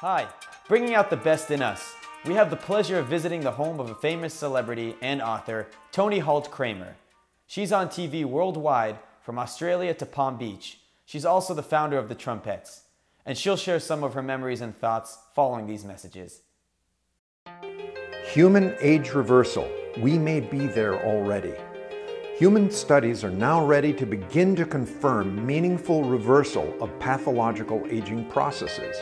Hi, bringing out the best in us. We have the pleasure of visiting the home of a famous celebrity and author, Toni Holt Kramer. She's on TV worldwide, from Australia to Palm Beach. She's also the founder of The Trumpets, and she'll share some of her memories and thoughts following these messages. Human age reversal. We may be there already. Human studies are now ready to begin to confirm meaningful reversal of pathological aging processes.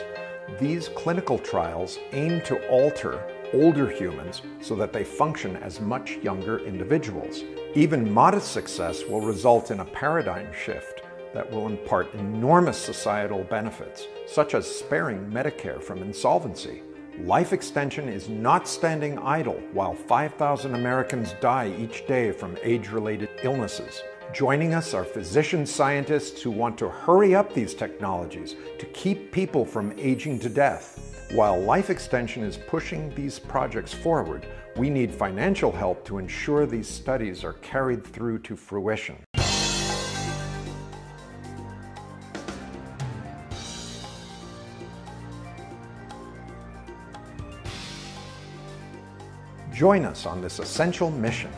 These clinical trials aim to alter older humans so that they function as much younger individuals. Even modest success will result in a paradigm shift that will impart enormous societal benefits, such as sparing Medicare from insolvency. Life extension is not standing idle while 5,000 Americans die each day from age-related illnesses. Joining us are physician scientists who want to hurry up these technologies to keep people from aging to death. While life extension is pushing these projects forward, we need financial help to ensure these studies are carried through to fruition. Join us on this essential mission.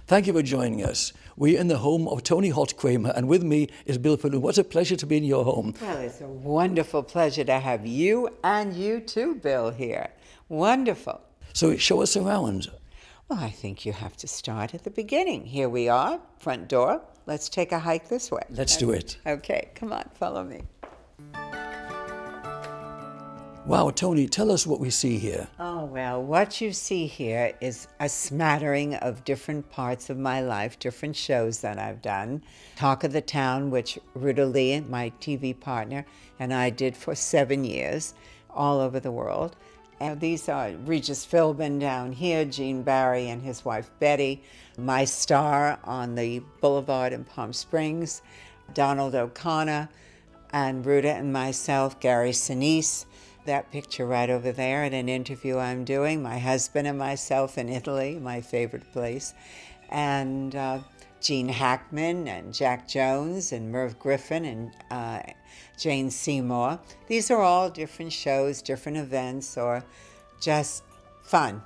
Thank you for joining us. We're in the home of Toni Holt Kramer, and with me is Bill Faloon. What a pleasure to be in your home. Well, it's a wonderful pleasure to have you and you too, Bill, here. Wonderful. So show us around. Well, I think you have to start at the beginning. Here we are, front door. Let's take a hike this way. Let's do it. Okay, come on, follow me. Wow, Toni, tell us what we see here. Oh, well, what you see here is a smattering of different parts of my life, different shows that I've done. Talk of the Town, which Ruta Lee, my TV partner, and I did for 7 years, all over the world. And these are Regis Philbin down here, Gene Barry and his wife Betty, my star on the Boulevard in Palm Springs, Donald O'Connor, and Ruta and myself, Gary Sinise. That picture right over there at an interview I'm doing, my husband and myself in Italy, my favorite place, and Gene Hackman and Jack Jones and Merv Griffin and Jane Seymour. These are all different shows, different events, or just fun.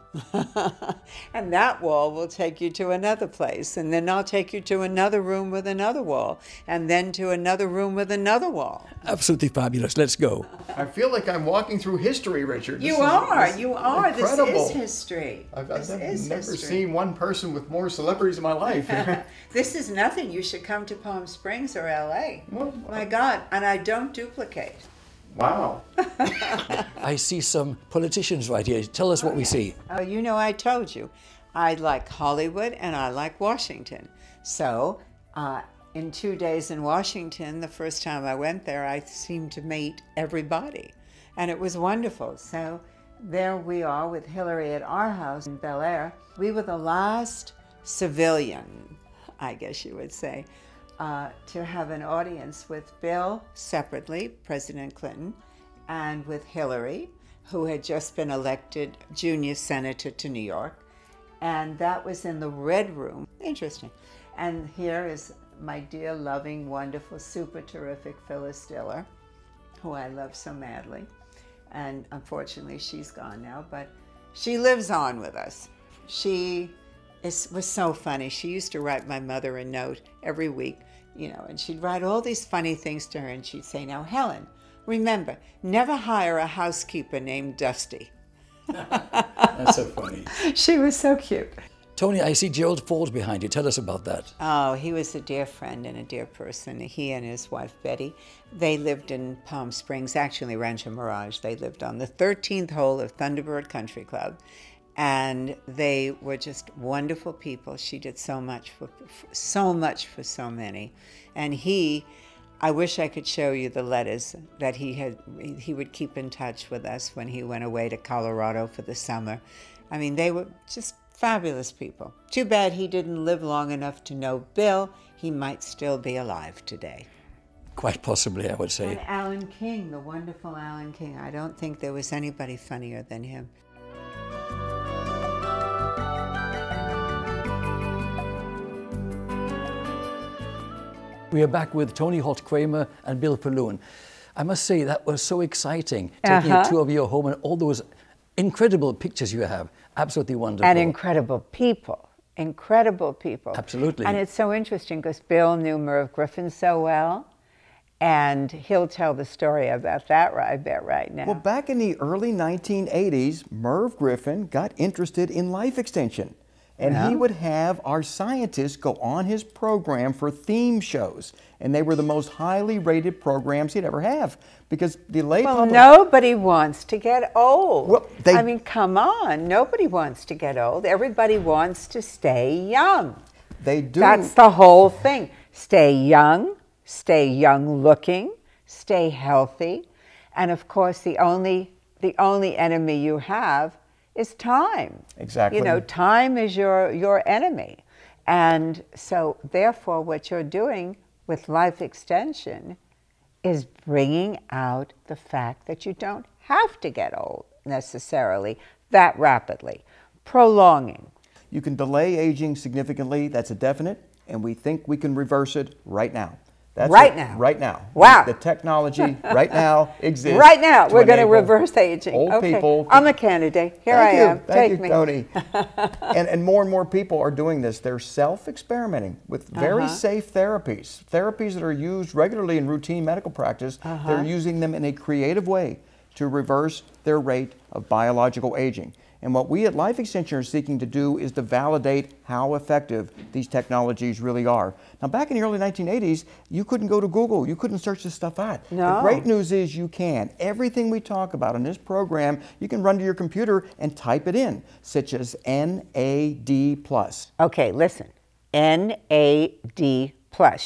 And that wall will take you to another place, and then I'll take you to another room with another wall, and then to another room with another wall. Absolutely fabulous. Let's go. I feel like I'm walking through history, Richard. You are. Incredible. This is history. I've never seen one person with more celebrities in my life. This is nothing. You should come to Palm Springs or LA. Well, my God. And I don't duplicate. Wow. I see some politicians right here. Tell us what we see. You know, I told you, I like Hollywood and I like Washington. So in 2 days in Washington, the first time I went there, I seemed to meet everybody. And it was wonderful. So there we are with Hillary at our house in Bel Air. We were the last civilian, I guess you would say, to have an audience with Bill separately, President Clinton, and with Hillary, who had just been elected junior senator to New York. And that was in the Red Room. Interesting. And here is my dear, loving, wonderful, super terrific Phyllis Diller, who I love so madly. And unfortunately, she's gone now, but she lives on with us. She was so funny. She used to write my mother a note every week, you know, and she'd write all these funny things to her, and she'd say, "Now, Helen, remember, never hire a housekeeper named Dusty." That's so funny. She was so cute. Toni, I see Gerald Ford behind you. Tell us about that. Oh, he was a dear friend and a dear person. He and his wife, Betty, they lived in Palm Springs, actually Rancho Mirage. They lived on the 13th hole of Thunderbird Country Club. And they were just wonderful people. She did so much for so many. And I wish I could show you the letters that he would keep in touch with us when he went away to Colorado for the summer. I mean, they were just fabulous people. Too bad he didn't live long enough to know Bill. He might still be alive today. Quite possibly, I would say. And Alan King, the wonderful Alan King. I don't think there was anybody funnier than him. We are back with Toni Holt Kramer and Bill Faloon. I must say that was so exciting, taking a tour of your home and all those incredible pictures you have. Absolutely wonderful. And incredible people. Incredible people. Absolutely. And it's so interesting because Bill knew Merv Griffin so well, and he'll tell the story about that, I bet, right now. Well, back in the early 1980s, Merv Griffin got interested in life extension. And he would have our scientists go on his program for theme shows. And they were the most highly rated programs he'd ever have. Because the lay public... nobody wants to get old. Well, I mean, come on. Nobody wants to get old. Everybody wants to stay young. They do. That's the whole thing. Stay young looking, stay healthy. And of course, the only enemy you have is time. Exactly. You know, time is your enemy. And so therefore what you're doing with life extension is bringing out the fact that you don't have to get old necessarily that rapidly, prolonging. You can delay aging significantly, that's a definite, and we think we can reverse it right now. That's right now. Right now. Wow. The technology right now exists. Right now, we're going to reverse aging. Old people. I'm a candidate. Here I am. Thank you, me. Toni. and more people are doing this. They're self-experimenting with very safe therapies. Therapies that are used regularly in routine medical practice. They're using them in a creative way to reverse their rate of biological aging. And what we at Life Extension are seeking to do is to validate how effective these technologies really are. Now, back in the early 1980s, you couldn't go to Google. You couldn't search this stuff out. No. The great news is you can. Everything we talk about in this program, you can run to your computer and type it in, such as NAD+. Okay, listen. NAD+. You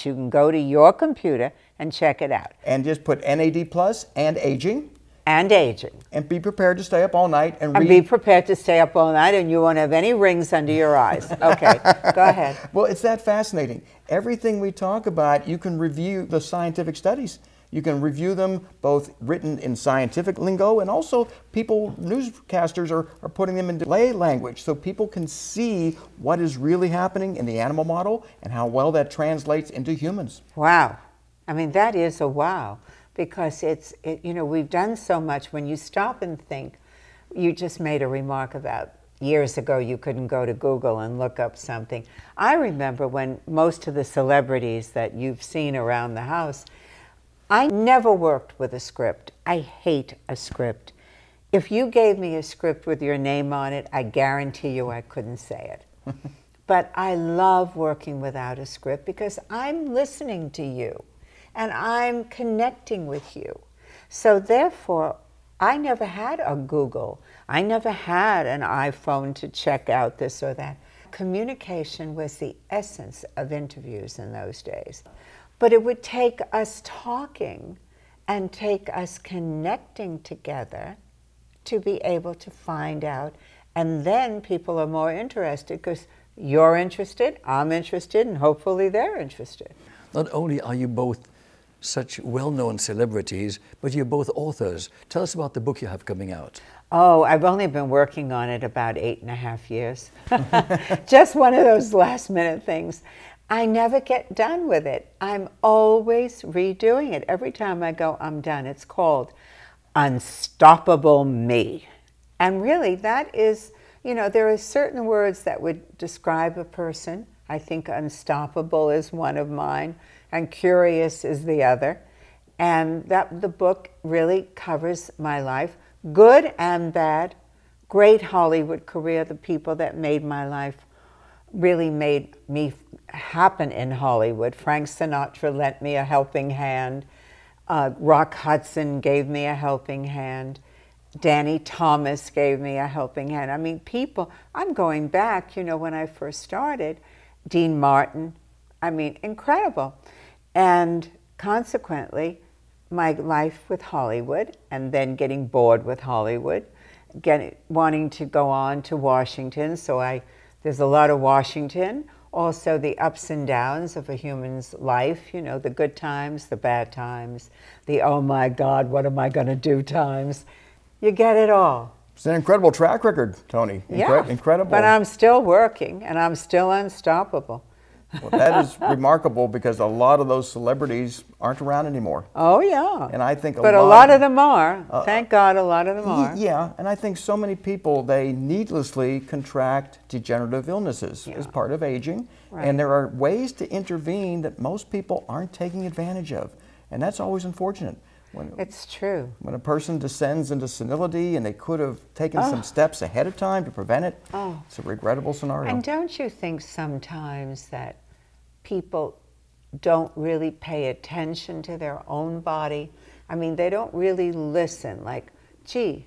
can go to your computer and check it out. And just put NAD+ and aging. And aging. And be prepared to stay up all night and read. And be prepared to stay up all night, and you won't have any rings under your eyes. Okay, go ahead. Well, it's that fascinating. Everything we talk about, you can review the scientific studies. You can review them both written in scientific lingo, and also newscasters are putting them into lay language so people can see what is really happening in the animal model and how well that translates into humans. Wow. I mean, that is a wow. Because you know, we've done so much. When you stop and think, you just made a remark about years ago you couldn't go to Google and look up something. I remember when most of the celebrities that you've seen around the house, I never worked with a script. I hate a script. If you gave me a script with your name on it, I guarantee you I couldn't say it. But I love working without a script because I'm listening to you. And I'm connecting with you. So therefore, I never had a Google. I never had an iPhone to check out this or that. Communication was the essence of interviews in those days. But it would take us talking and take us connecting together to be able to find out. And then people are more interested because you're interested, I'm interested, and hopefully they're interested. Not only are you both such well-known celebrities, but you're both authors. Tell us about the book you have coming out. Oh, I've only been working on it about 8.5 years. Just one of those last-minute things. I never get done with it. I'm always redoing it. Every time I go, I'm done. It's called Unstoppable Me. And really, that is, you know, there are certain words that would describe a person. I think unstoppable is one of mine, and curious is the other. And the book really covers my life, good and bad, great Hollywood career, the people that made my life, really made me happen in Hollywood. Frank Sinatra lent me a helping hand. Rock Hudson gave me a helping hand. Danny Thomas gave me a helping hand. I mean, people, I'm going back, you know, when I first started, Dean Martin, I mean, incredible. And consequently, my life with Hollywood, and then getting bored with Hollywood, wanting to go on to Washington. So there's a lot of Washington, also the ups and downs of a human's life, you know, the good times, the bad times, the oh my God, what am I going to do times. You get it all. It's an incredible track record, Toni. Yeah, incredible. But I'm still working, and I'm still unstoppable. Well, that is remarkable because a lot of those celebrities aren't around anymore. Oh, yeah. And I think a lot of them are. Thank God a lot of them are. Yeah, and I think so many people, they needlessly contract degenerative illnesses as part of aging. Right. And there are ways to intervene that most people aren't taking advantage of. And that's always unfortunate. It's true. When a person descends into senility and they could have taken some steps ahead of time to prevent it, it's a regrettable scenario. And don't you think sometimes that people don't really pay attention to their own body? I mean, they don't really listen, like, gee,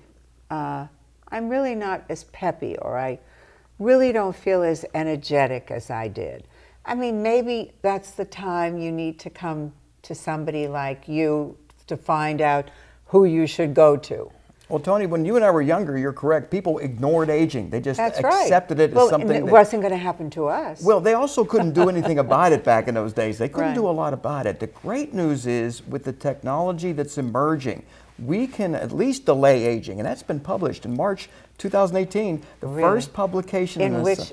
I'm really not as peppy, or I really don't feel as energetic as I did. I mean, maybe that's the time you need to come to somebody like you to find out who you should go to. Well, Toni, when you and I were younger, you're correct. People ignored aging. They just accepted it as something. It wasn't going to happen to us. Well, they also couldn't do anything about it back in those days. They couldn't do a lot about it. The great news is, with the technology that's emerging, we can at least delay aging, and that's been published in March 2018. The first publication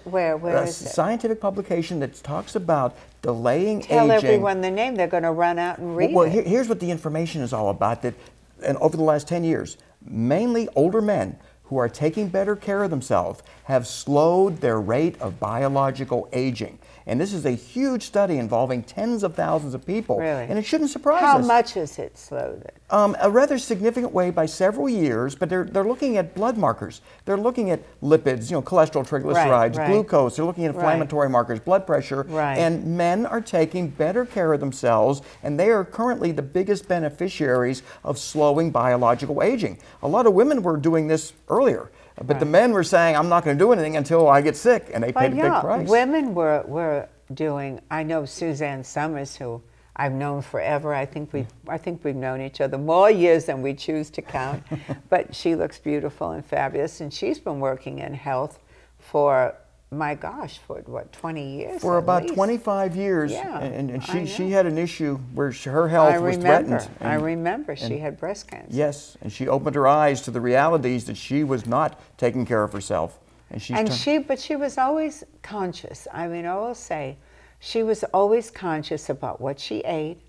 where is it? Scientific publication that talks about delaying aging. Tell everyone the name. They're going to run out and read it. Here's what the information is all about. And over the last 10 years, mainly older men who are taking better care of themselves have slowed their rate of biological aging. And this is a huge study involving tens of thousands of people. Really? And it shouldn't surprise us. How much has it slowed it? A rather significant way by several years, but they're looking at blood markers. They're looking at lipids, cholesterol, triglycerides, glucose. They're looking at inflammatory markers, blood pressure. And men are taking better care of themselves, and they are currently the biggest beneficiaries of slowing biological aging. A lot of women were doing this earlier. But the men were saying, I'm not going to do anything until I get sick, and they paid a big price. Women were doing, I know Suzanne Summers, who I've known forever. I think we've known each other more years than we choose to count. But she looks beautiful and fabulous, and she's been working in health for, my gosh, for what, 20 years? For about 25 years. Yeah, and she had an issue where her health was threatened. I remember she had breast cancer. Yes, and she opened her eyes to the realities that she was not taking care of herself. But she was always conscious. I mean, I will say, she was always conscious about what she ate.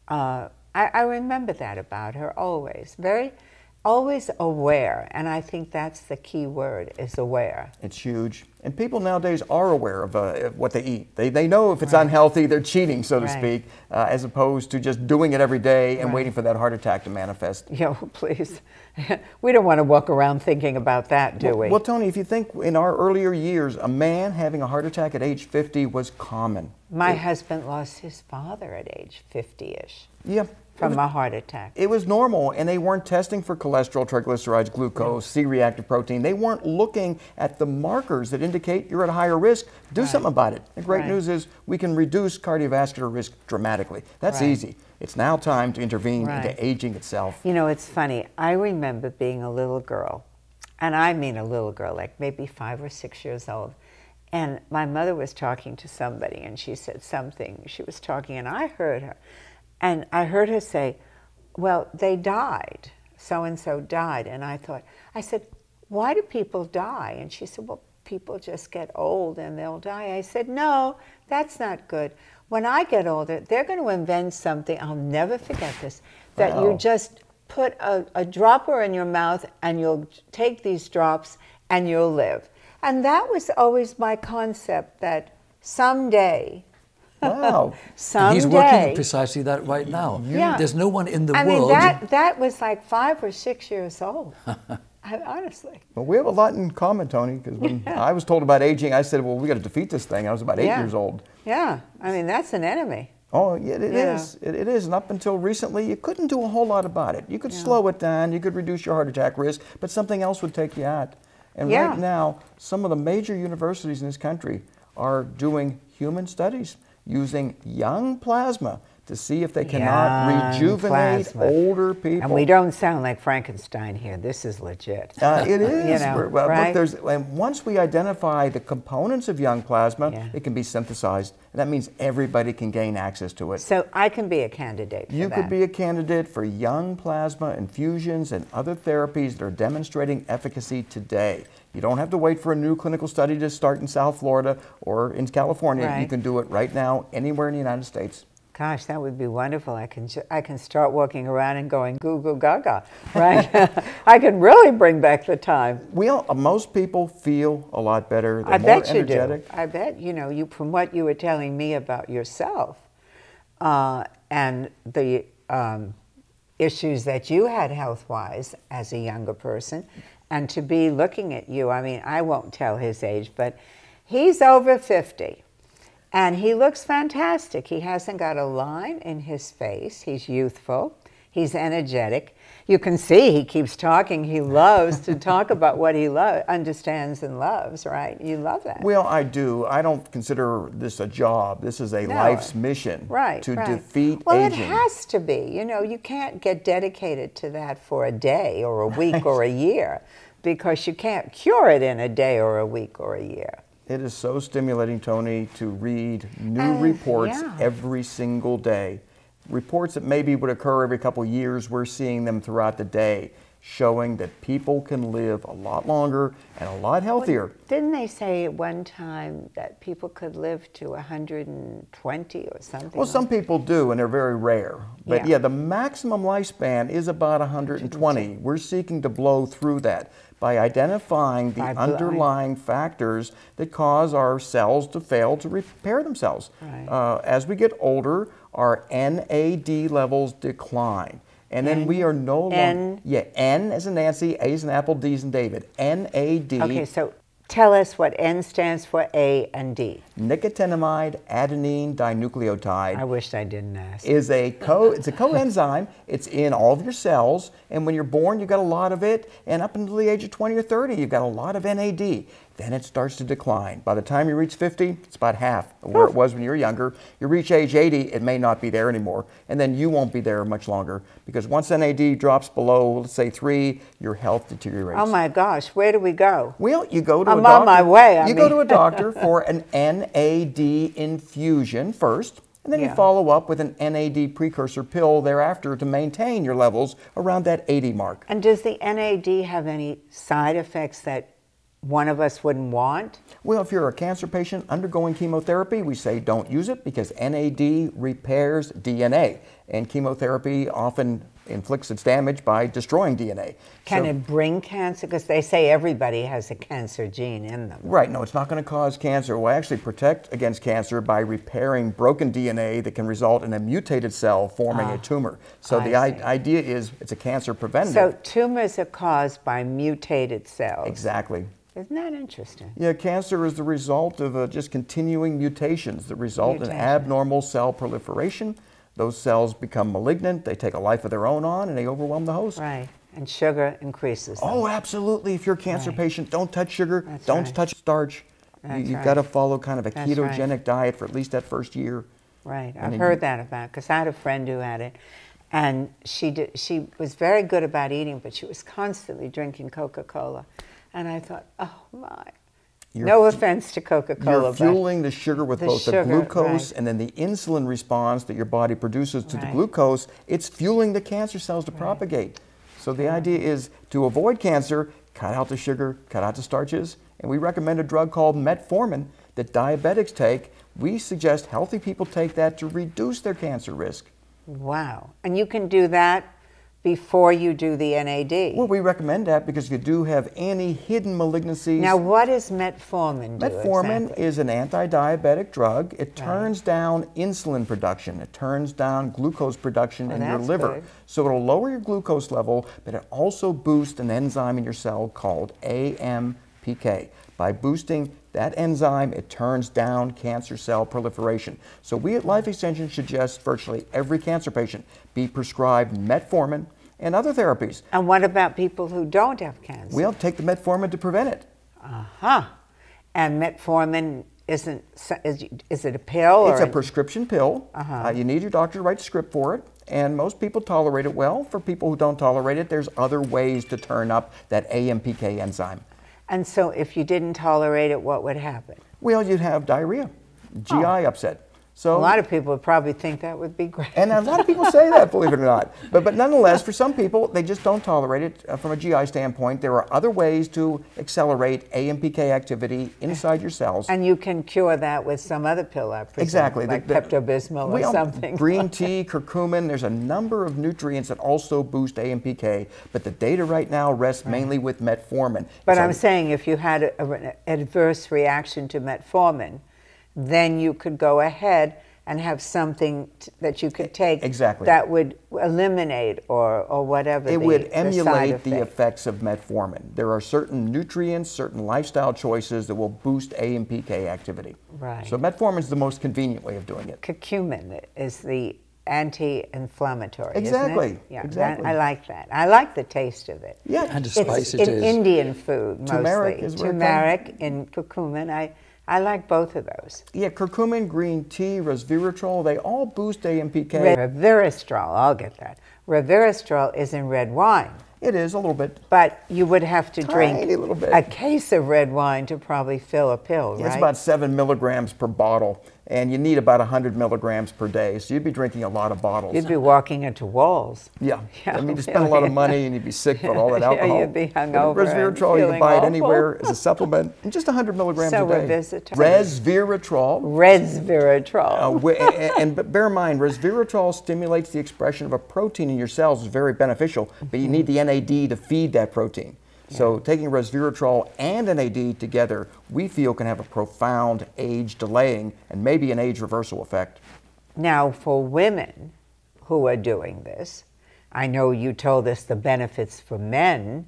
I remember that about her, always. Always aware, and I think that's the key word, is aware. It's huge. And people nowadays are aware of what they eat. They know if it's unhealthy, they're cheating, so to speak, as opposed to just doing it every day and waiting for that heart attack to manifest. Yeah, well, please. We don't want to walk around thinking about that, do we? Well, Toni, if you think in our earlier years, a man having a heart attack at age 50 was common. My husband lost his father at age 50-ish. Yeah. From a heart attack. It was normal, and they weren't testing for cholesterol, triglycerides, glucose, C-reactive protein. They weren't looking at the markers that indicate you're at a higher risk. Do something about it. The great news is we can reduce cardiovascular risk dramatically. That's easy. It's now time to intervene into aging itself. You know, it's funny. I remember being a little girl, and I mean a little girl, like maybe 5 or 6 years old. And my mother was talking to somebody, and she said something. She was talking, and I heard her. And I heard her say, well, they died. So-and-so died. And I said, why do people die? And she said, well, people just get old and they'll die. I said, no, that's not good. When I get older, they're going to invent something, I'll never forget this, that you just put a dropper in your mouth and you'll take these drops and you'll live. And that was always my concept, that someday, wow. Someday. He's working precisely that right now. Yeah. There's no one in the world. I mean, that was like 5 or 6 years old. Honestly. Well, we have a lot in common, Toni, because when I was told about aging, I said, well, we got to defeat this thing. I was about 8 years old. Yeah. I mean, that's an enemy. Oh, yeah, it is. It is. And up until recently, you couldn't do a whole lot about it. You could slow it down. You could reduce your heart attack risk, but something else would take you out. And right now, some of the major universities in this country are doing human studies using young plasma to see if they cannot rejuvenate plasma. older people. And we don't sound like Frankenstein here. This is legit. It is. You know, Well, right? look, and once we identify the components of young plasma, it can be synthesized. And that means everybody can gain access to it. So I can be a candidate for You that. could be a candidate for young plasma infusions and other therapies that are demonstrating efficacy today. You don't have to wait for a new clinical study to start in South Florida or in California. Right. You can do it right now anywhere in the United States. Gosh, that would be wonderful. I can start walking around and going goo goo gaga, right? I can really bring back the time. Well, most people feel a lot better. They're I more bet you energetic. do. I bet, you know, from what you were telling me about yourself and the issues that you had health-wise as a younger person, and to be looking at you, I mean, I won't tell his age, but he's over 50. And he looks fantastic. He hasn't got a line in his face. He's youthful. He's energetic. You can see he keeps talking. He loves to talk about what he understands and loves, right? You love that. Well, I do. I don't consider this a job. This is a life's mission to defeat aging. It has to be. You know, you can't get dedicated to that for a day or a week or a year, because you can't cure it in a day or a week or a year. It is so stimulating, Toni, to read new reports every single day. Reports that maybe would occur every couple of years, we're seeing them throughout the day, showing that people can live a lot longer and a lot healthier. Well, didn't they say at one time that people could live to 120 or something? Well, some people do, and they're very rare. But yeah, the maximum lifespan is about 120. We're seeking to blow through that by identifying the underlying factors that cause our cells to fail to repair themselves. Right. As we get older, our NAD levels decline. And then we are no longer... N as in Nancy, A as in Apple, D as in David. NAD. Okay, so tell us what N stands for, A and D. Nicotinamide adenine dinucleotide. I wished I didn't ask. It's a coenzyme. It's in all of your cells, and when you're born, you've got a lot of it, and up until the age of 20 or 30, you've got a lot of NAD. Then it starts to decline. By the time you reach 50, it's about half of where it was when you were younger. You reach age 80, it may not be there anymore, and then you won't be there much longer, because once NAD drops below, let's say 3, your health deteriorates. Oh my gosh, where do we go? Well, you go to a I'm doctor. on my way. You go to a doctor for an NAD infusion first, and then you follow up with an NAD precursor pill thereafter to maintain your levels around that 80 mark. And does the NAD have any side effects that one of us wouldn't want? Well, if you're a cancer patient undergoing chemotherapy, we say don't use it because NAD repairs DNA, and chemotherapy often inflicts its damage by destroying DNA. Can it bring cancer? Because they say everybody has a cancer gene in them. Right. No, it's not going to cause cancer. It will actually protect against cancer by repairing broken DNA that can result in a mutated cell forming a tumor. So the idea is it's a cancer preventative. So tumors are caused by mutated cells. Exactly. Isn't that interesting? Yeah, cancer is the result of just continuing mutations that result in abnormal cell proliferation. Those cells become malignant, they take a life of their own on, and they overwhelm the host. Right, and sugar increases them. Oh, absolutely. If you're a cancer patient, don't touch sugar, don't touch starch. You've got to follow kind of a ketogenic diet for at least that first year. Right, I've heard that about, because I had a friend who had it, and she was very good about eating, but she was constantly drinking Coca-Cola. And I thought, oh my. No offense to Coca-Cola. You're fueling the sugar with both the glucose and then the insulin response that your body produces to the glucose. It's fueling the cancer cells to propagate. So the idea is to avoid cancer, cut out the sugar, cut out the starches. And we recommend a drug called metformin that diabetics take. We suggest healthy people take that to reduce their cancer risk. Wow. And you can do that before you do the NAD. Well, we recommend that because if you do have any hidden malignancies... Now, what does metformin do Metformin is an anti-diabetic drug. It turns down insulin production. It turns down glucose production in your liver. Good. So it'll lower your glucose level, but it also boosts an enzyme in your cell called AMPK. By boosting that enzyme, it turns down cancer cell proliferation. So we at Life Extension suggest virtually every cancer patient be prescribed metformin and other therapies. And what about people who don't have cancer? We'll take the metformin to prevent it. Uh-huh. And metformin isn't, is it a pill? It's a prescription pill. You need your doctor to write a script for it, and most people tolerate it well. For people who don't tolerate it, there's other ways to turn up that AMPK enzyme. And so if you didn't tolerate it, what would happen? Well, you'd have diarrhea, GI upset. So a lot of people would probably think that would be great. And a lot of people say that, believe it or not. But nonetheless, for some people, they just don't tolerate it from a GI standpoint. There are other ways to accelerate AMPK activity inside your cells. And you can cure that with some other pill, I presume, exactly. like Pepto-Bismol or something. Green tea, curcumin, there's a number of nutrients that also boost AMPK, but the data right now rests mainly with metformin. But I'm saying if you had an adverse reaction to metformin, then you could go ahead and have something that you could take that would eliminate or whatever. It would emulate the effects of metformin. There are certain nutrients, certain lifestyle choices that will boost AMPK activity. Right. So metformin is the most convenient way of doing it. Curcumin is the anti-inflammatory, exactly. Isn't it? Yeah, exactly. I like that. I like the taste of it. Yeah. And the spice it is. In Indian food, mostly. Turmeric is turmeric and curcumin. I like both of those. Yeah, curcumin, green tea, resveratrol, they all boost AMPK. Resveratrol, I'll get that. Resveratrol is in red wine. It is, a little bit. But you would have to drink a little bit. A case of red wine to probably fill a pill, right? It's about 7 milligrams per bottle, and you need about 100 milligrams per day, so you'd be drinking a lot of bottles. You'd be walking into walls. Yeah. I mean, you spend a lot of money, and you'd be sick from all that alcohol. Yeah, you'd be hungover. Resveratrol, you can buy it anywhere as a supplement, and just 100 milligrams a day. Resveratrol. Resveratrol. But bear in mind, resveratrol stimulates the expression of a protein in your cells. It's very beneficial, but you need the NAD to feed that protein. So taking resveratrol and NAD together, we feel can have a profound age delaying and maybe an age reversal effect. Now, for women who are doing this, I know you told us the benefits for men,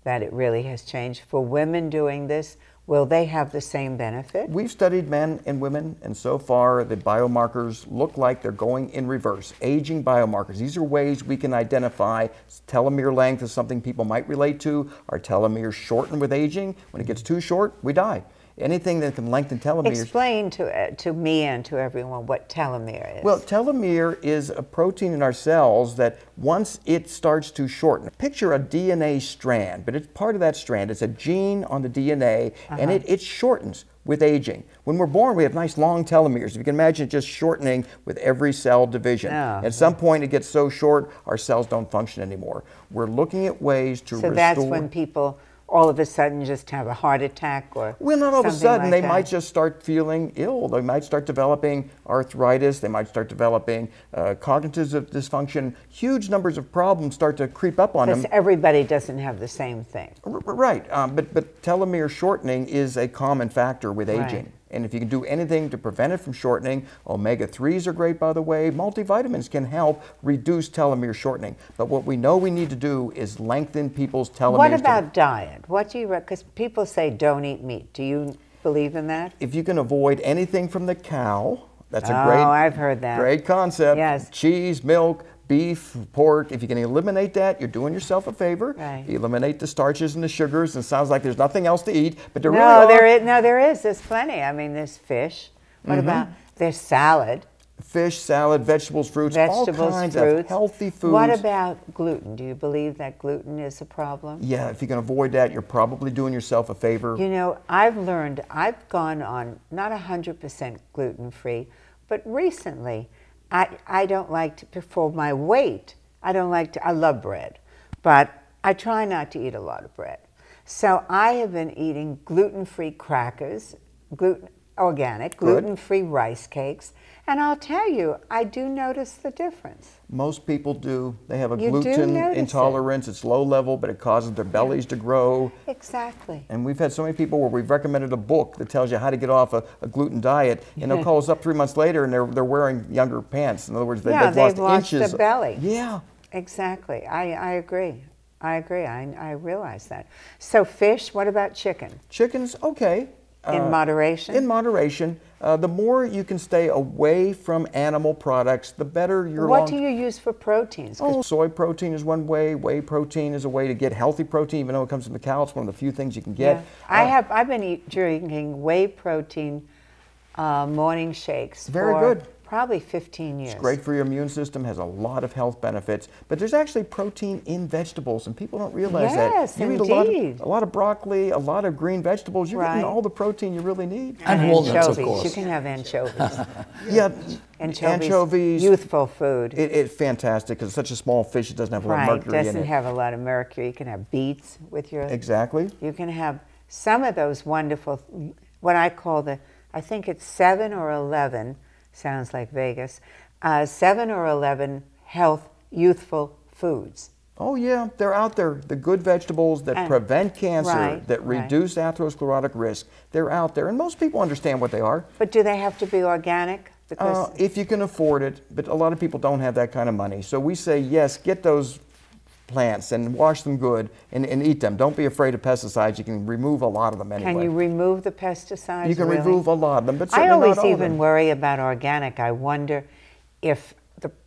that it really has changed. For women doing this, will they have the same benefit? We've studied men and women, and so far the biomarkers look like they're going in reverse. Aging biomarkers. These are ways we can identify telomere length is something people might relate to. Our telomeres shorten with aging. When it gets too short, we die. Anything that can lengthen telomeres. Explain to me and to everyone what telomere is. Well, telomere is a protein in our cells that once it starts to shorten, picture a DNA strand, but it's part of that strand. It's a gene on the DNA, and it shortens with aging. When we're born, we have nice long telomeres. If you can imagine it just shortening with every cell division. At some point, it gets so short, our cells don't function anymore. We're looking at ways to restore. So that's when people all of a sudden just have a heart attack or well, not all of a sudden. Like they might just start feeling ill. They might start developing arthritis. They might start developing cognitive dysfunction. Huge numbers of problems start to creep up on them. Because everybody doesn't have the same thing. Right, but telomere shortening is a common factor with aging. Right. And if you can do anything to prevent it from shortening, omega-3s are great, by the way. Multivitamins can help reduce telomere shortening. But what we know we need to do is lengthen people's telomeres. What about diet? What do you recommend? Because people say don't eat meat. Do you believe in that? If you can avoid anything from the cow, that's a I've heard that. Great concept. Yes. Cheese, milk, beef, pork. If you can eliminate that, you're doing yourself a favor. Right. Eliminate the starches and the sugars, and it sounds like there's nothing else to eat, but there really are. There is. There's plenty. I mean, there's fish. What about there's salad? Fish, salad, vegetables, fruits, all kinds of healthy foods. What about gluten? Do you believe that gluten is a problem? Yeah, if you can avoid that, you're probably doing yourself a favor. You know, I've learned, I've gone on not 100% gluten-free, but recently, I don't like to, for my weight, I love bread, but I try not to eat a lot of bread. So I have been eating gluten-free crackers, organic, gluten-free rice cakes, and I'll tell you, I do notice the difference. Most people do. They have a gluten intolerance. It's low level, but it causes their bellies to grow. Exactly. And we've had so many people where we've recommended a book that tells you how to get off a gluten diet, and they'll call us up 3 months later and they're wearing younger pants. In other words, they've lost inches. Their belly. Yeah. Exactly. I agree. I realize that. So fish, what about chicken? Chicken's okay. In moderation? In moderation. The more you can stay away from animal products, the better your What do you use for proteins? Soy protein is one way. Whey protein is a way to get healthy protein, even though it comes from the cow. It's one of the few things you can get. Yeah. I've been drinking whey protein morning shakes Very for good. probably 15 years. It's great for your immune system, has a lot of health benefits, but there's actually protein in vegetables, and people don't realize Yes, that. You indeed. eat a lot of broccoli, a lot of green vegetables, you're getting Right. all the protein you really need. And walnuts, of anchovies. course. You can have anchovies. Yeah, Anchovies, youthful food. It's fantastic because it's such a small fish, it doesn't have a lot of Right, mercury in doesn't it. have a lot of mercury. You can have beets with your... Exactly. You can have some of those wonderful, what I call I think it's 7 or 11, sounds like Vegas, 7 or 11 health, youthful foods. Oh yeah, they're out there. The good vegetables that prevent cancer, Right, that reduce atherosclerotic risk, they're out there. And most people understand what they are. But do they have to be organic? Because If you can afford it, but a lot of people don't have that kind of money. So we say, yes, get those plants and wash them good and eat them. Don't be afraid of pesticides. You can remove a lot of them anyway. can you remove the pesticides? You can really? remove a lot of them, but I certainly always not all of even them. worry about organic. I wonder if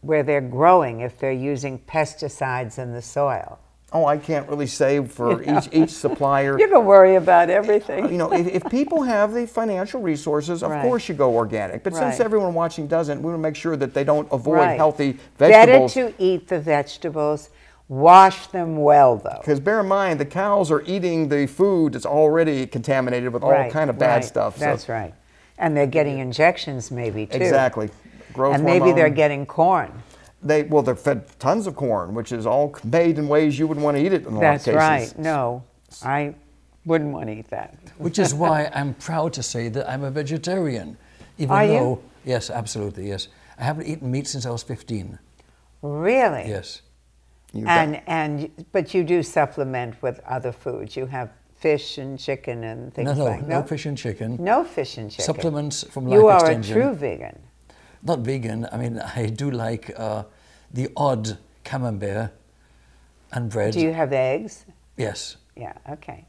where they're growing, if they're using pesticides in the soil. Oh, I can't really say for each supplier. You can worry about everything. You know, if people have the financial resources, of Right. course you go organic. But since Right. everyone watching doesn't, we want to make sure that they don't avoid Right. healthy Better vegetables. to eat the vegetables. Wash them well, though. Because bear in mind, the cows are eating the food that's already contaminated with all kind of bad stuff. That's right. And they're getting injections maybe, too. Exactly. Growth And maybe they're hormone. getting corn. Well, they're fed tons of corn, which is all made in ways you wouldn't want to eat it in a lot of That's cases. right. No, I wouldn't want to eat that. Which is why I'm proud to say that I'm a vegetarian. Even Are though, you? Yes, absolutely, yes. I haven't eaten meat since I was 15. Really? Yes. But you do supplement with other foods. You have fish and chicken and things like that. No fish and chicken. No fish and chicken. Supplements from Life You are Extension. a true vegan. Not vegan. I mean, I do like the odd camembert and bread. Do you have eggs? Yes. Yeah, okay.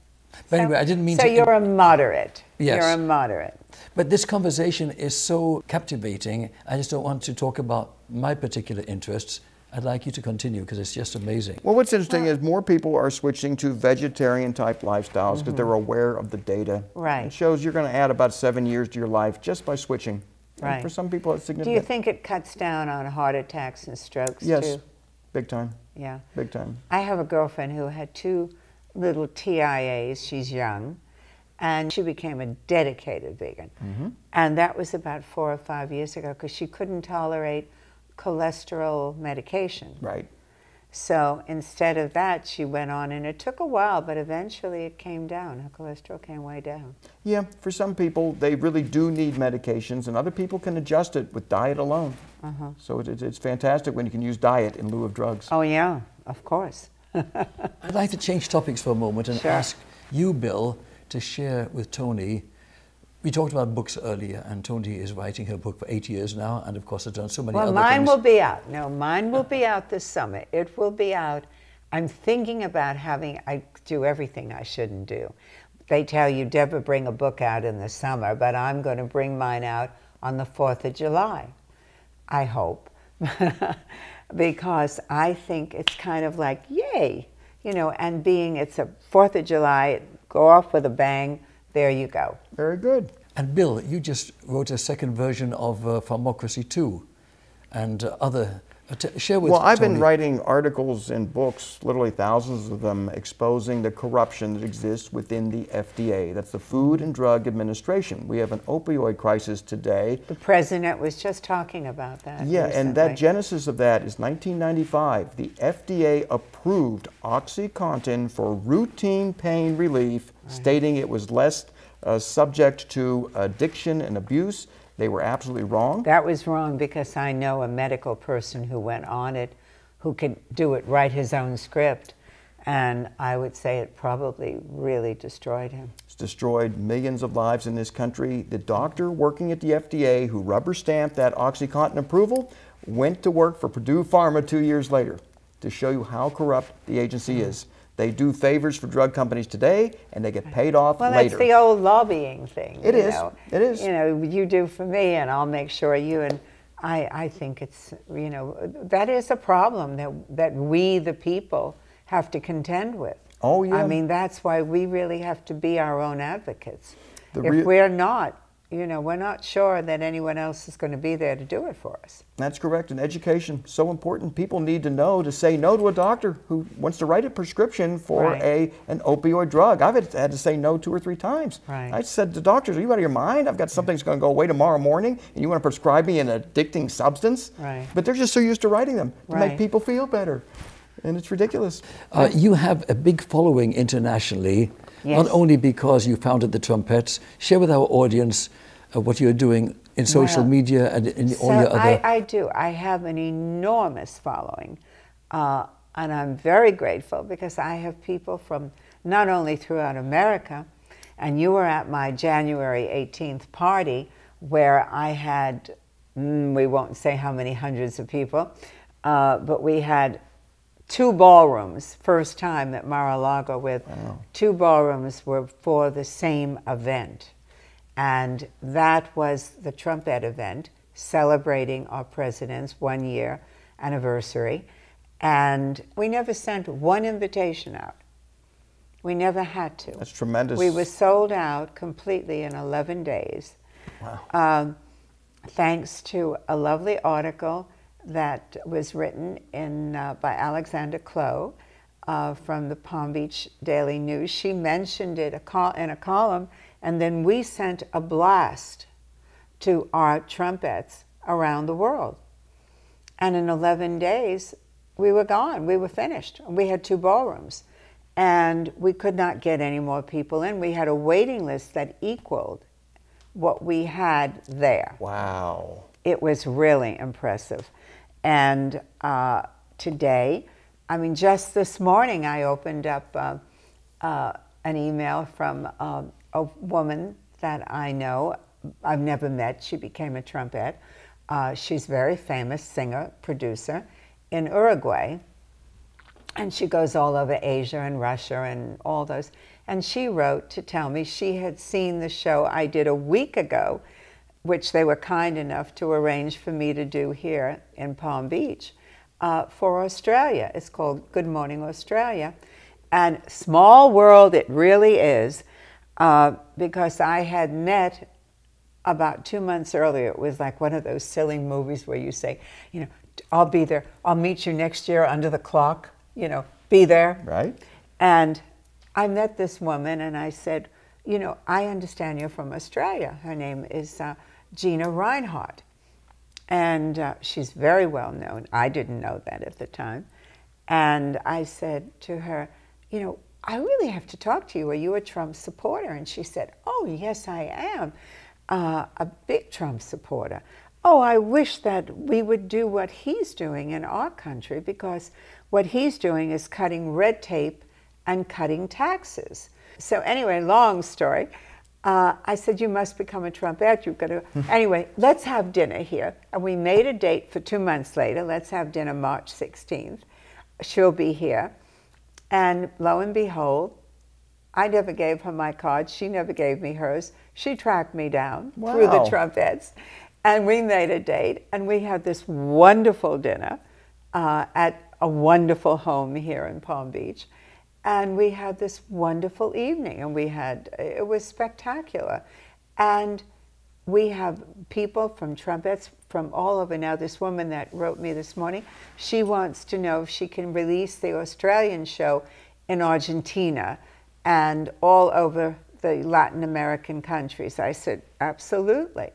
But anyway, I didn't mean so to... So you're a moderate. Yes. You're a moderate. But this conversation is so captivating. I just don't want to talk about my particular interests. I'd like you to continue because it's just amazing. Well, what's interesting is more people are switching to vegetarian-type lifestyles because they're aware of the data. Right. It shows you're going to add about 7 years to your life just by switching. Right. And for some people, it's Do significant. you think it cuts down on heart attacks and strokes, Yes, too? big time. Yeah. Big time. I have a girlfriend who had 2 little TIAs. She's young. And she became a dedicated vegan. And that was about 4 or 5 years ago because she couldn't tolerate cholesterol medication. Right. So instead of that, she went on, and it took a while, but eventually it came down. Her cholesterol came way down. Yeah, for some people, they really do need medications, and other people can adjust it with diet alone. So it's fantastic when you can use diet in lieu of drugs. Oh, yeah, of course. I'd like to change topics for a moment and Sure. ask you, Bill, to share with Toni. We talked about books earlier, and Toni is writing her book for 8 years now, and of course has done so many Well, other mine things. will be out. No, mine will be out this summer. It will be out. I'm thinking about I do everything I shouldn't do. They tell you, Deborah, bring a book out in the summer, but I'm going to bring mine out on the 4th of July, I hope. Because I think it's kind of like, yay, you know, and it's a 4th of July, go off with a bang, there you go. Very good. And Bill, you just wrote a second version of Pharmocracy 2 and other... share with Well, I've been Toni. writing articles and books, literally thousands of them, exposing the corruption that exists within the FDA. That's the Food and Drug Administration. We have an opioid crisis today. The president was just talking about that. Yeah, and that recently. genesis of that is 1995. The FDA approved OxyContin for routine pain relief, stating it was less subject to addiction and abuse. They were absolutely wrong. That was wrong because I know a medical person who went on it, who could do it, write his own script, and I would say it probably really destroyed him. It's destroyed millions of lives in this country. The doctor working at the FDA who rubber stamped that OxyContin approval went to work for Purdue Pharma 2 years later to show you how corrupt the agency is. They do favors for drug companies today, and they get paid off Well, later. that's the old lobbying thing. It you is. know. It is. You know, you do for me, and I'll make sure you. And I think it's, you know, that is a problem that we, the people, have to contend with. Oh, yeah. I mean, that's why we really have to be our own advocates. The If we're not, you know, we're not sure that anyone else is going to be there to do it for us. That's correct. And education, so important. People need to know to say no to a doctor who wants to write a prescription for an opioid drug. I've had to say no 2 or 3 times. Right. I said to doctors, are you out of your mind? I've got something that's going to go away tomorrow morning, and you want to prescribe me an addicting substance? Right. But they're just so used to writing them to make people feel better. And it's ridiculous. You have a big following internationally, not only because you founded the Trumpets. Share with our audience what you're doing in social media and in all your other... I do. I have an enormous following. And I'm very grateful because I have people from not only throughout America, and you were at my January 18th party where I had, we won't say how many hundreds of people, but we had 2 ballrooms, first time at Mar-a-Lago with 2 ballrooms were for the same event. And that was the Trumpet event, celebrating our president's 1-year anniversary. And we never sent one invitation out. We never had to. That's tremendous. We were sold out completely in 11 days. Wow. Thanks to a lovely article that was written by Alexander Clough from the Palm Beach Daily News. She mentioned it in a column, and then we sent a blast to our Trumpets around the world. And in 11 days, we were gone. We were finished. We had 2 ballrooms. And we could not get any more people in. We had a waiting list that equaled what we had there. Wow. It was really impressive. And today, I mean, just this morning, I opened up an email from a woman that I know. I've never met. She became a trumpet. She's a very famous singer, producer in Uruguay. And she goes all over Asia and Russia and all those. And she wrote to tell me she had seen the show I did a week ago, which they were kind enough to arrange for me to do here in Palm Beach for Australia. It's called Good Morning Australia. And small world it really is, because I had met about 2 months earlier. It was like one of those silly movies where you say, you know, I'll be there. I'll meet you next year under the clock, you know, be there. Right. And I met this woman and I said, you know, I understand you're from Australia. Her name is Gina Reinhardt. And she's very well known. I didn't know that at the time. And I said to her, you know, I really have to talk to you. Are you a Trump supporter? And she said, oh, yes, I am. A big Trump supporter. Oh, I wish that we would do what he's doing in our country, because what he's doing is cutting red tape and cutting taxes. So anyway, long story. I said, you must become a Trumpet. You've got to. Anyway, let's have dinner here. And we made a date for 2 months later. Let's have dinner March 16th. She'll be here. And lo and behold, I never gave her my card. She never gave me hers. She tracked me down through the Trumpets. And we made a date. And we had this wonderful dinner at a wonderful home here in Palm Beach. And we had this wonderful evening, and it was spectacular. And we have people from Trumpets from all over. Now, this woman that wrote me this morning, she wants to know if she can release the Australian show in Argentina and all over the Latin American countries. I said, absolutely.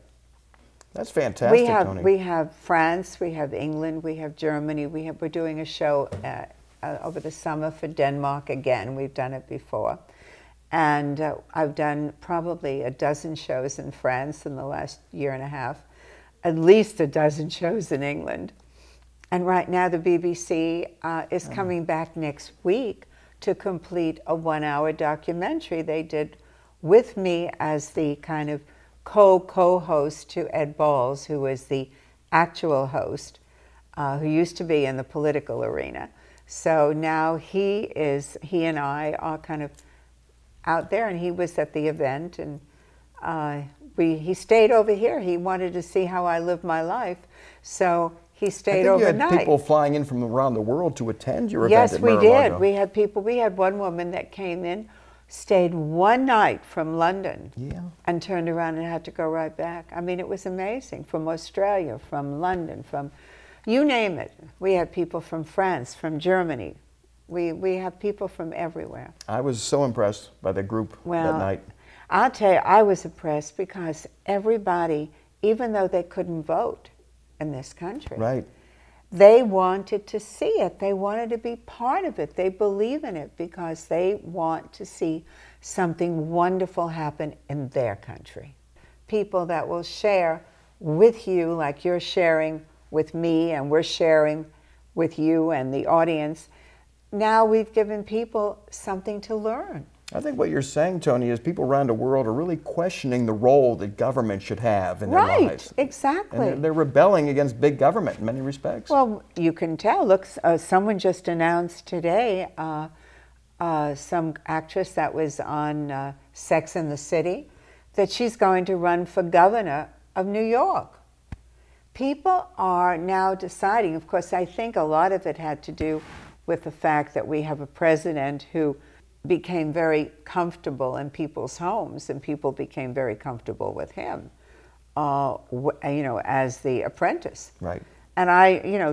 That's fantastic, Toni. We have France, we have England, we have Germany. We're doing a show over the summer for Denmark again. We've done it before. And I've done probably a dozen shows in France in the last year and a half, at least a dozen shows in England. And right now the BBC is coming back next week to complete a 1-hour documentary they did with me as the kind of co-host to Ed Balls, who was the actual host, who used to be in the political arena. So now he and I are kind of out there, and he was at the event, and he stayed over here. He wanted to see how I live my life, so he stayed overnight. You had people flying in from around the world to attend your event yes, at we Mar-a-Lago. did. We had people. We had one woman that came in stayed one night from London Yeah. and turned around and had to go right back. I mean, it was amazing. From Australia, from London, from you name it. We had people from France, from Germany. We have people from everywhere. I was so impressed by the group that night. I'll tell you, I was impressed because everybody, even though they couldn't vote in this country, Right. they wanted to see it. They wanted to be part of it. They believe in it because they want to see something wonderful happen in their country. People that will share with you like you're sharing with me and we're sharing with you and the audience. Now we've given people something to learn. I think what you're saying, Toni, is people around the world are really questioning the role that government should have in their lives. Right, exactly. And they're rebelling against big government in many respects. Well, you can tell. Look, someone just announced today, some actress that was on Sex and the City, that she's going to run for governor of New York. People are now deciding. Of course, I think a lot of it had to do with the fact that we have a president who became very comfortable in people's homes, and people became very comfortable with him, you know, as the apprentice. Right. And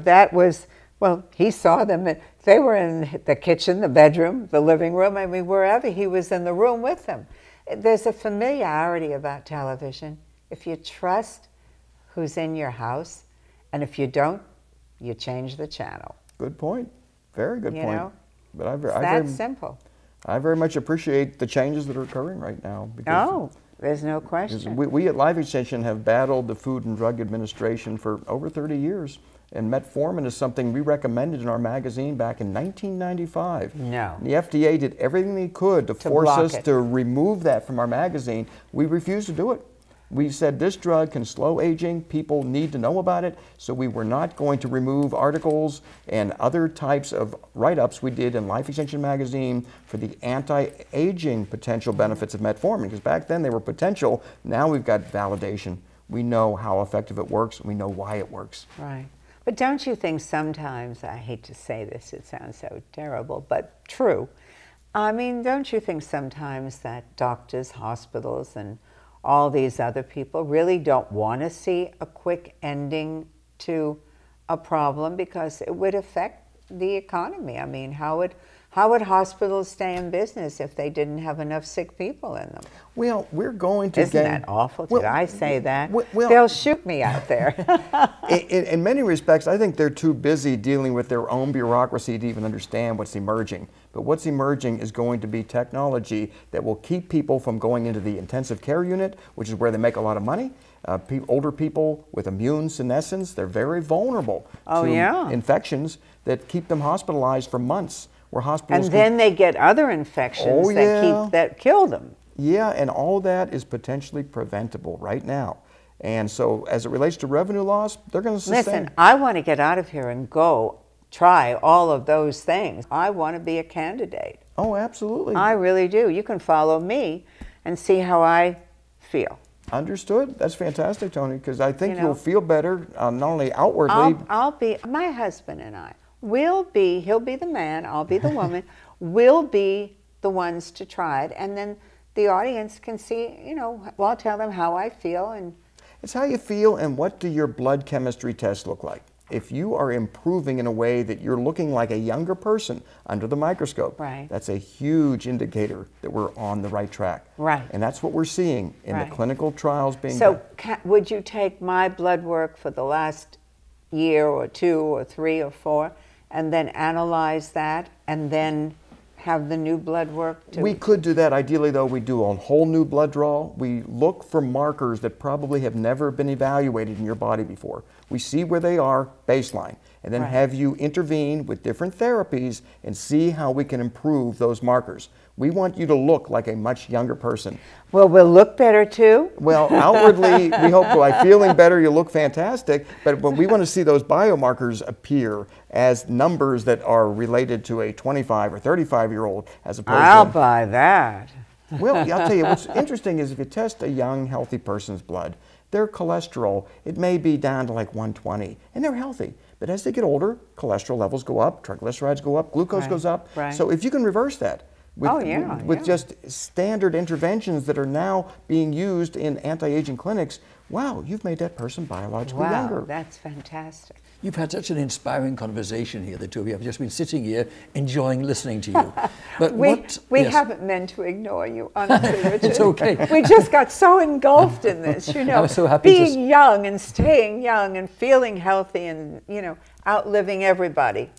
that was, well, he saw them. They were in the kitchen, the bedroom, the living room. I mean, wherever he was in the room with them. There's a familiarity about television. If you trust who's in your house, and if you don't, you change the channel. Good point. Very good point. Know? But It's that simple. I very much appreciate the changes that are occurring right now. Because there's no question. We at Life Extension have battled the Food and Drug Administration for over 30 years. And metformin is something we recommended in our magazine back in 1995. No. And the FDA did everything they could to force us to remove that from our magazine. We refused to do it. We said this drug can slow aging, people need to know about it, so we were not going to remove articles and other types of write-ups we did in Life Extension magazine for the anti-aging potential benefits of metformin, because back then they were potential, now we've got validation. We know how effective it works, and we know why it works. Right. But don't you think sometimes, I hate to say this, it sounds so terrible, but true. I mean, don't you think sometimes that doctors, hospitals, and all these other people really don't want to see a quick ending to a problem because it would affect the economy? I mean, how would hospitals stay in business if they didn't have enough sick people in them? Well, we're going to Isn't that awful? Did I say that? Well, they'll shoot me out there. in many respects, I think they're too busy dealing with their own bureaucracy to even understand what's emerging. But what's emerging is going to be technology that will keep people from going into the intensive care unit, which is where they make a lot of money. Older people with immune senescence, they're very vulnerable to infections that keep them hospitalized for months. Where hospitals and then they get other infections that kill them. Yeah, and all that is potentially preventable right now. And so as it relates to revenue loss, they're going to sustain. Listen, I want to get out of here and go try all of those things. I want to be a candidate. Oh, absolutely. I really do. You can follow me and see how I feel. Understood. That's fantastic, Toni, because I think you'll feel better, not only outwardly. I'll be, my husband and I, he'll be the man, I'll be the woman, we'll be the ones to try it, and then the audience can see, I'll tell them how I feel. And it's how you feel, and what do your blood chemistry tests look like? If you are improving in a way that you're looking like a younger person under the microscope, that's a huge indicator that we're on the right track. Right. And that's what we're seeing in the clinical trials being done. So would you take my blood work for the last year or 2 or 3 or 4 and then analyze that and then have the new blood work? We could do that. Ideally, though, we do a whole new blood draw. We look for markers that probably have never been evaluated in your body before. We see where they are, baseline, and then have you intervene with different therapies and see how we can improve those markers. We want you to look like a much younger person. Well, we'll look better too. Well, outwardly, we hope by feeling better, you'll look fantastic, but we want to see those biomarkers appear as numbers that are related to a 25 or 35-year-old as opposed to... I'll buy that. Well, I'll tell you, what's interesting is if you test a young, healthy person's blood, their cholesterol, it may be down to like 120, and they're healthy. But as they get older, cholesterol levels go up, triglycerides go up, glucose goes up. So if you can reverse that, with just standard interventions that are now being used in anti-aging clinics. Wow, you've made that person biologically younger. Wow, that's fantastic. You've had such an inspiring conversation here, the two of you. I've just been sitting here enjoying listening to you. But we haven't meant to ignore you, honestly, Richard. It's okay. We just got so engulfed in this, you know. I was so happy being young and staying young and feeling healthy and, you know, outliving everybody.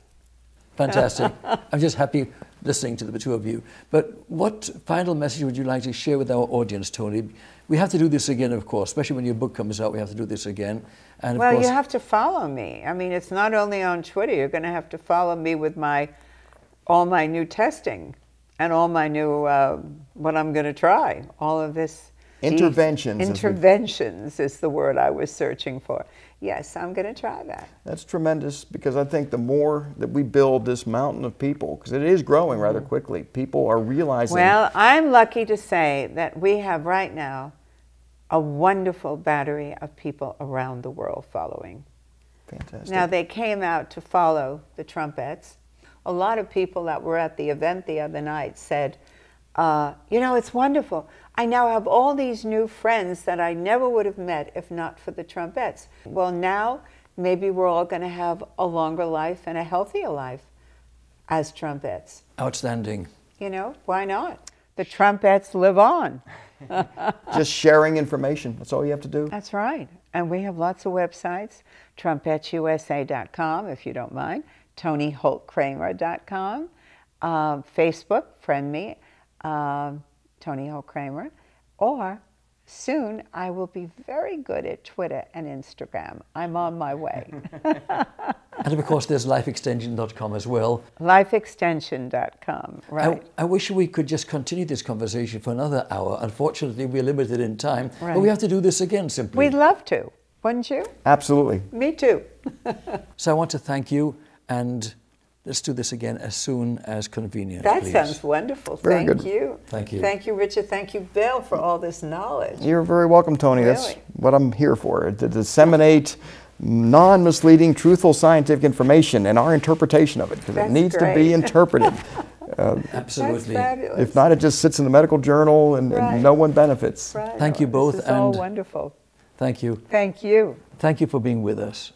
Fantastic. I'm just happy listening to the two of you. But what final message would you like to share with our audience, Toni? We have to do this again, of course, especially when your book comes out, we have to do this again. And well, you have to follow me. I mean, it's not only on Twitter. You're going to have to follow me with all my new testing and all my new, what I'm going to try. All of this. Interventions. Interventions is the word I was searching for. Yes, I'm going to try that. That's tremendous, because I think the more that we build this mountain of people, because it is growing rather quickly, people are realizing. Well, I'm lucky to say that we have right now a wonderful battery of people around the world following. Fantastic. Now, they came out to follow the Trumpets. A lot of people that were at the event the other night said, you know, it's wonderful. I now have all these new friends that I never would have met if not for the Trumpets. Well, now maybe we're all going to have a longer life and a healthier life as Trumpets. Outstanding. You know, why not? The Trumpets live on. Just sharing information. That's all you have to do. That's right. And we have lots of websites. TrumpetsUSA.com, if you don't mind. ToniHoltKramer.com. Facebook, friend me. Toni Holt Kramer, or soon I will be very good at Twitter and Instagram. I'm on my way. And of course there's lifeextension.com as well. Lifeextension.com, right. I wish we could just continue this conversation for another hour. Unfortunately, we're limited in time, right. But we have to do this again simply. We'd love to, wouldn't you? Absolutely. Me too. So I want to thank you, and let's do this again as soon as convenient. That please. Sounds wonderful. Very Thank good. you. Thank you. Thank you, Richard. Thank you, Bill, for all this knowledge. You're very welcome, Toni. Really? That's what I'm here for, to disseminate non-misleading, truthful scientific information and our interpretation of it, because it needs to be interpreted. Absolutely. That's fabulous. If not, it just sits in the medical journal and no one benefits. Right. Thank you both. This is all wonderful. Thank you. Thank you. Thank you for being with us.